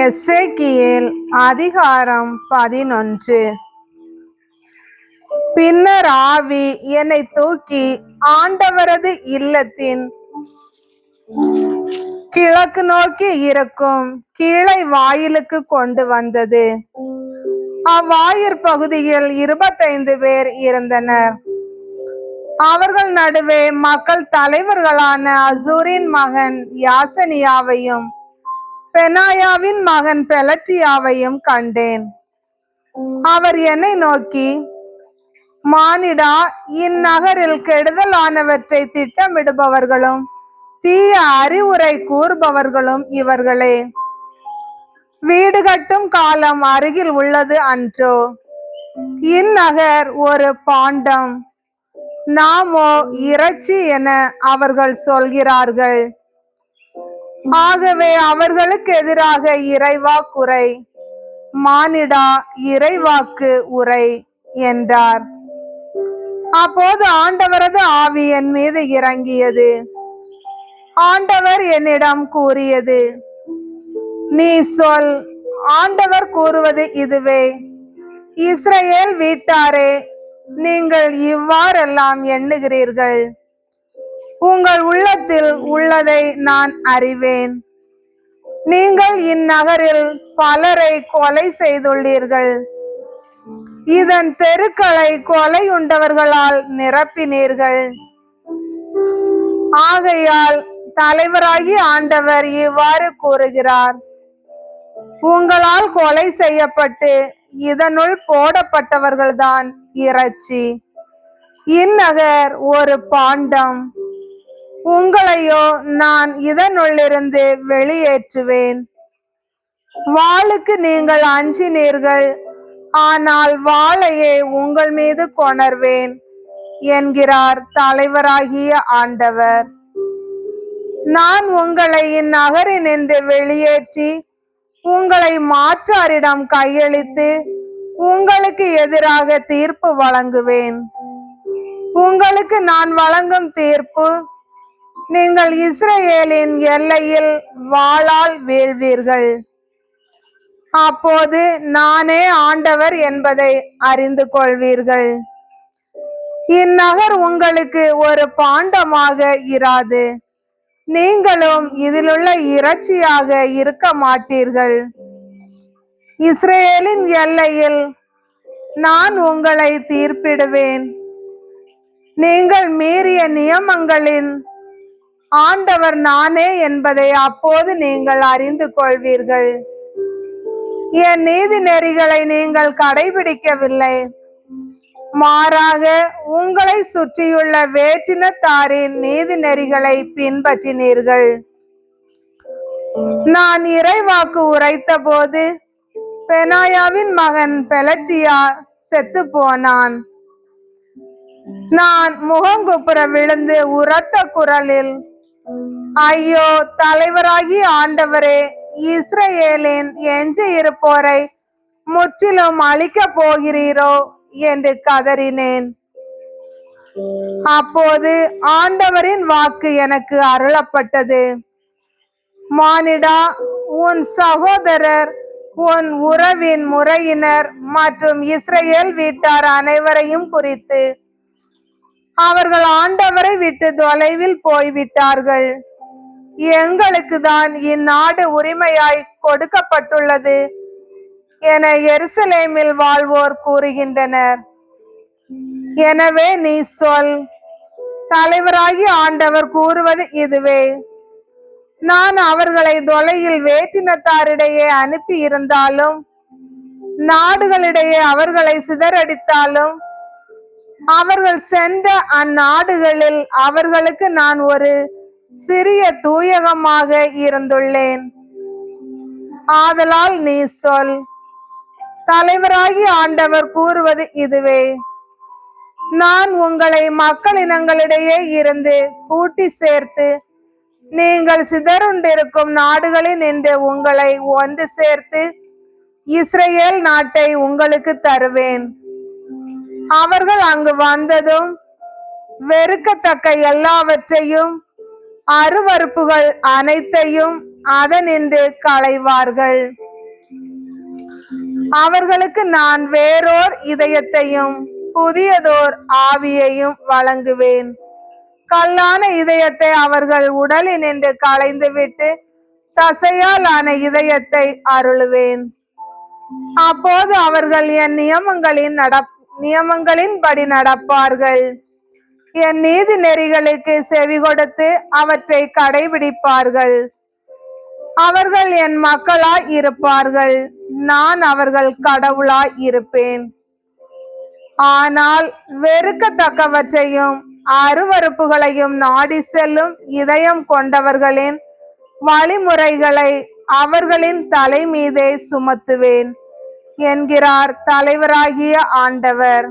எசேக்கியேல் அதிகாரம் 11. பின்னர் ஆவி என்னை தூக்கி ஆண்டவரது இல்லத்தின் கிழக்கு நோக்கி இருக்கும் கீழே வாயிலுக்கு கொண்டு வந்தது. அவ்வாயிற் பகுதியில் 25 பேர் இருந்தனர். அவர்கள் நடுவே மக்கள் தலைவர்களான அசூரின் மகன் யாசனியாவையும் பெனாயாவின் மகன் பெலட்டியாவையும் கண்டேன். அவர் என்னை நோக்கி, மானிடா, இந்நகரில் கெடுதலானவற்றை திட்டமிடுபவர்களும் தீய அறிவுரை கூறுபவர்களும் இவர்களே. வீடு கட்டும் காலம் அருகில் உள்ளது அன்றோ? இந்நகர் ஒரு பாண்டம், நாமோ இறைச்சி என அவர்கள் சொல்கிறார்கள். ஆகவே அவர்களுக்கு எதிராக இறைவாக்குரை, மானிடா, இறைவாக்கு உரை என்றார். அப்போது ஆண்டவரது ஆவி என் மீது இறங்கியது. ஆண்டவர் என்னிடம் கூறியது, நீ சொல், ஆண்டவர் கூறுவது இதுவே. இஸ்ரவேல் வீட்டாரே, நீங்கள் இவ்வாறெல்லாம் எண்ணுகிறீர்கள். உங்கள் உள்ளத்தில் உள்ளதை நான் அறிவேன். நீங்கள் இந்நகரில் பலரை கொலை செய்துள்ளீர்கள். இதன் தெருக்களை கொலையுண்டவர்களால் நிரப்பினீர்கள். ஆகையால் தலைவராகி ஆண்டவர் இவ்வாறு கூறுகிறார், உங்களால் கொலை செய்யப்பட்டு இதனுள் போடப்பட்டவர்கள்தான் இறைச்சி. இந்நகர் ஒரு பாண்டம், உங்களையோ நான் இதனுள்ளிருந்து வெளியேற்றுவேன். வாளுக்கு நீங்கள் அஞ்சினீர்கள், ஆனால் வாளையே உங்கள் மீது கொணர்வேன் என்கிறார் தலைவராகிய ஆண்டவர். நான் உங்களை இந்நகரினின்று வெளியேற்றி உங்களை மாற்றாரிடம் கையளித்து உங்களுக்கு எதிராக தீர்ப்பு வழங்குவேன். உங்களுக்கு நான் வழங்கும் தீர்ப்பு, நீங்கள் இஸ்ரவேலின் எல்லையில் வாளால் வீழ்வீர்கள். அப்போது நானே ஆண்டவர் என்பதை அறிந்து கொள்வீர்கள். இந்நகர் உங்களுக்கு ஒரு பாண்டமாக இராது, நீங்களும் இதிலுள்ள இறைச்சியாக இருக்க மாட்டீர்கள். இஸ்ரவேலின் எல்லையில் நான் உங்களை தீர்ப்பிடுவேன். நீங்கள் மீறிய நியமங்களின் ஆண்டவர் நானே என்பதை அப்போது நீங்கள் அறிந்து கொள்வீர்கள். என் நீதி நெறிகளை நீங்கள் கடைபிடிக்கவில்லை, மாறாக உங்களை சுற்றியுள்ள வேற்றினத்தாரின் நீதி நெறிகளை பின்பற்றினீர்கள். நான் இறைவாக்கு உரைத்த போது பெனாயாவின் மகன் பெலட்டியா செத்து போனான். நான் முகங்குப்புற விழுந்து உரத்த குரலில், ஐயோ, தலைவராகி ஆண்டவரே, இஸ்ரவேலின் எஞ்சி இருப்போரை முற்றிலும் அழிக்க போகிறீரோ என்று கதறினேன். அப்போது ஆண்டவரின் வாக்கு எனக்கு அருளப்பட்டது. மானிடா, உன் சகோதரர், உன் உறவின் முறையினர் மற்றும் இஸ்ரவேல் வீட்டார் அனைவரையும் குறித்து, அவர்கள் ஆண்டவரை விட்டு தொலைவில் போய்விட்டார்கள். எங்களுக்கு தான் இந்நாடு உரிமையாய் கொடுக்கப்பட்டுள்ளது என எருசலேமில் வாழ்வோர் கூறுகின்றனர். எனவே நீ சொல், தலைவராகி ஆண்டவர் கூறுவது இதுவே. நான் அவர்களை தொலையில் வேற்றினத்தாரிடையே அனுப்பி இருந்தாலும், நாடுகளிடையே அவர்களை சிதறடித்தாலும், அவர்கள் சென்ற அந்நாடுகளில் அவர்களுக்கு நான் ஒரு சிறிய தூயகமாக இருந்துள்ளேன். ஆதலால் நீ சொல், தலைவராகி ஆண்டவர் கூறுவது இதுவே. நான் உங்களை மக்களினங்களிடையே இருந்து கூட்டி சேர்த்து நீங்கள் சிதறுண்டிருக்கும் நாடுகளில் நின்று உங்களை ஒன்று சேர்த்து இஸ்ரவேல் நாட்டை உங்களுக்கு தருவேன். அவர்கள் அங்கு வந்ததும் வெறுக்கத்தக்க எல்லாவற்றையும், அருவருப்புகள் அனைத்தையும் அதனின்று களைவார்கள். அவர்களுக்கு நான் வேறோர் இதயத்தையும் புதியதோர் ஆவியையும் வழங்குவேன். கல்லான இதயத்தை அவர்கள் உடலினின்று களைந்துவிட்டு தசையால் ஆன இதயத்தை அருளுவேன். அப்போது அவர்கள் என் நியமங்களின்படி நடப்பார்கள். என் நீதி நெறிகளுக்கு செவி கொடுத்து அவற்றை கடைபிடிப்பார்கள். அவர்கள் என் மக்களாய் இருப்பார்கள், நான் அவர்கள் கடவுளாய் இருப்பேன். ஆனால் வெறுக்கத்தக்கவற்றையும் அருவருப்புகளையும் நாடி செல்லும் இதயம் கொண்டவர்களின் வழிமுறைகளை அவர்களின் தலை மீதே சுமத்துவேன் என்கிறார் தலைவராகிய ஆண்டவர்.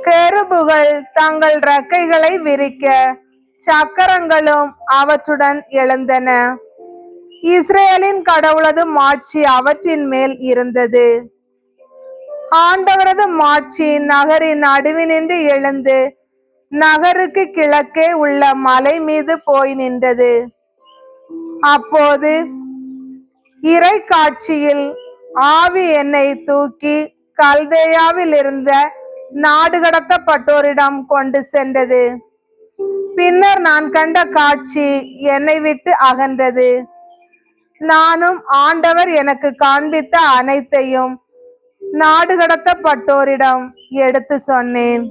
கெருபுகள் தங்கள் இறக்கைகளை விரிக்க சக்கரங்களும் அவற்றுடன் எழுந்தன. இஸ்ரேலின் கடவுளது மாட்சி அவற்றின் மேல் இருந்தது. ஆண்டவரது மாட்சி நகரின் நடுவினின்று எழுந்து நகருக்கு கிழக்கே உள்ள மலை மீது போய் நின்றது. அப்போது இறை காட்சியில் ஆவி என்னை தூக்கி கல்தேயாவில் இருந்த நாடு கடத்தப்பட்டோரிடம் கொண்டு சென்றது. பின்னர் நான் கண்ட காட்சி என்னை விட்டு அகன்றது. நானும் ஆண்டவர் எனக்கு காண்பித்த அனைத்தையும் நாடு கடத்தப்பட்டோரிடம் எடுத்து சொன்னேன்.